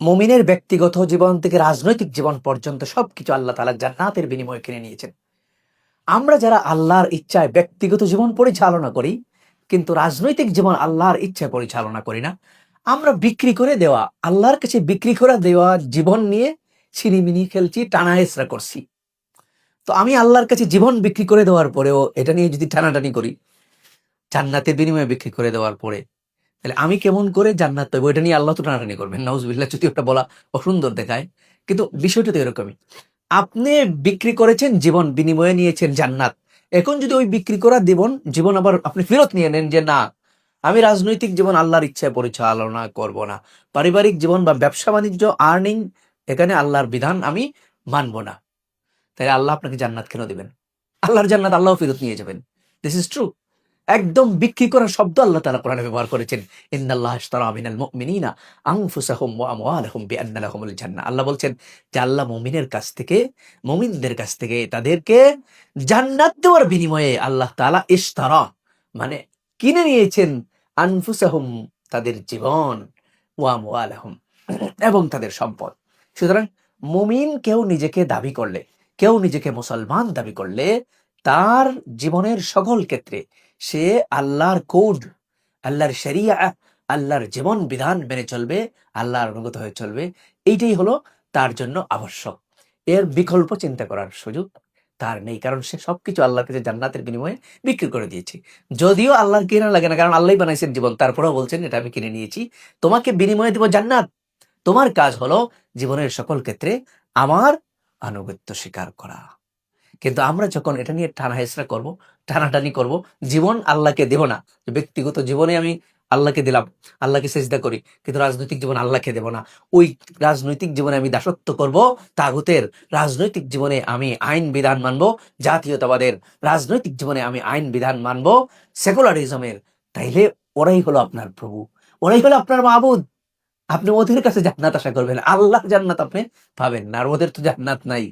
মুমিনের ব্যক্তিগত জীবন থেকে রাজনৈতিক জীবন পর্যন্ত সবকিছু আল্লাহ তাআলা জান্নাতের বিনিময়ে কিনে নিয়েছেন। আমরা যারা আল্লাহর ইচ্ছায় ব্যক্তিগত জীবন পরিচালনা করি, কিন্তু রাজনৈতিক জীবন আল্লাহর ইচ্ছায় পরিচালনা করি না, আমরা বিক্রি করে দেওয়া, আল্লাহর কাছে বিক্রি করে দেওয়া জীবন নিয়ে ছিনিমিনি খেলছি, টানা হেচড়া করছি। তো আমি আল্লাহর কাছে জীবন বিক্রি করে দেওয়ার পরেও এটা নিয়ে যদি টানাটানি করি, জান্নাতের বিনিময়ে বিক্রি করে দেওয়ার পরে, তাহলে আমি কেমন করে জান্নাত পাবো? এটা নিয়ে আল্লাহ তো টানাটানি করবেন, নাউজুবিল্লাহ, যদি ওটা বলা অসুন্দর দেখায়। কিন্তু বিষয়টা তো এরকমই। আপনি বিক্রি করেছেন জীবন, বিনিময়ে নিয়েছেন জান্নাত। এখন যদি ওই বিক্রি করা জীবন আবার আপনি ফেরত নিয়ে নেন যে না, আমি রাজনৈতিক জীবন আল্লাহর ইচ্ছায় পরিচালনা করব না, পারিবারিক জীবন বা ব্যবসা বাণিজ্য আর্নিং, এখানে আল্লাহর বিধান আমি মানব না, তাই আল্লাহ আপনাকে জান্নাত কেন দিবেন? আল্লাহর জান্নাত আল্লাহ ফেরত নিয়ে যাবেন। This is true. একদম বিক্রি করার শব্দ আল্লাহ তাআলা কোরআনে ব্যবহার করেছেন। ইন্নাল্লাহ আশতারা মিনাল মুমিনিনা আনফুসাহুম ওয়া আমওয়ালাহুম বিআন্না লাহুমুল জান্নাহ। আল্লাহ বলছেন যে আল্লাহ মুমিনদের কাছ থেকে তাদেরকে জান্নাত দেওয়ার বিনিময়ে আল্লাহ তাআলা ইশতারা মানে কিনে নিয়েছেন, আনফুসাহুম তাদের জীবন, ওয়া আমওয়ালাহুম এবং তাদের সম্পদ। সুতরাং মুমিন কেউ নিজেকে দাবি করলে, কেউ নিজেকে মুসলমান দাবি করলে, তার জীবনের সকল ক্ষেত্রে সে আল্লাহর কোড, আল্লাহর শরিয়া, আল্লাহর জীবন বিধান মেনে চলবে, আল্লাহর অনুগত হয়ে চলবে। এইটাই হলো তার জন্য আবশ্যক। এর বিকল্প চিন্তা করার সুযোগ তার নেই, কারণ সে সবকিছু আল্লাহর কাছে জান্নাতের বিনিময়ে বিক্রি করে দিয়েছে। যদিও আল্লাহর কেনা লাগে না, কারণ আল্লাহই বানাইছেন জীবন, তারপরেও বলছেন এটা আমি কিনে নিয়েছি, তোমাকে বিনিময়ে দেব জান্নাত। তোমার কাজ হলো জীবনের সকল ক্ষেত্রে আমার আনুগত্য স্বীকার করা। কিন্তু আমরা যখন এটা নিয়ে টানা হেচড়া করবো, টানাটানি করব, জীবন আল্লাহকে দেব না, ব্যক্তিগত জীবনে আমি আল্লাহকে দিলাম, আল্লাহকে সেজদা করি, কিন্তু রাজনৈতিক জীবন আল্লাহকে দেব না। ওই রাজনৈতিক জীবনে আমি দাসত্ব করব তাগুতের, রাজনৈতিক জীবনে আমি আইন বিধান মানবো জাতীয়তাবাদের, রাজনৈতিক জীবনে আমি আইন বিধান মানবো সেকুলারিজমের। তাইলে ওরাই হলো আপনার প্রভু, ওরাই হলো আপনার মাবুদ। আপনি ওদের কাছে জান্নাত আশা করবেন, আল্লাহর জান্নাত আপনি পাবেন না, আর ওদের তো জান্নাত নাই।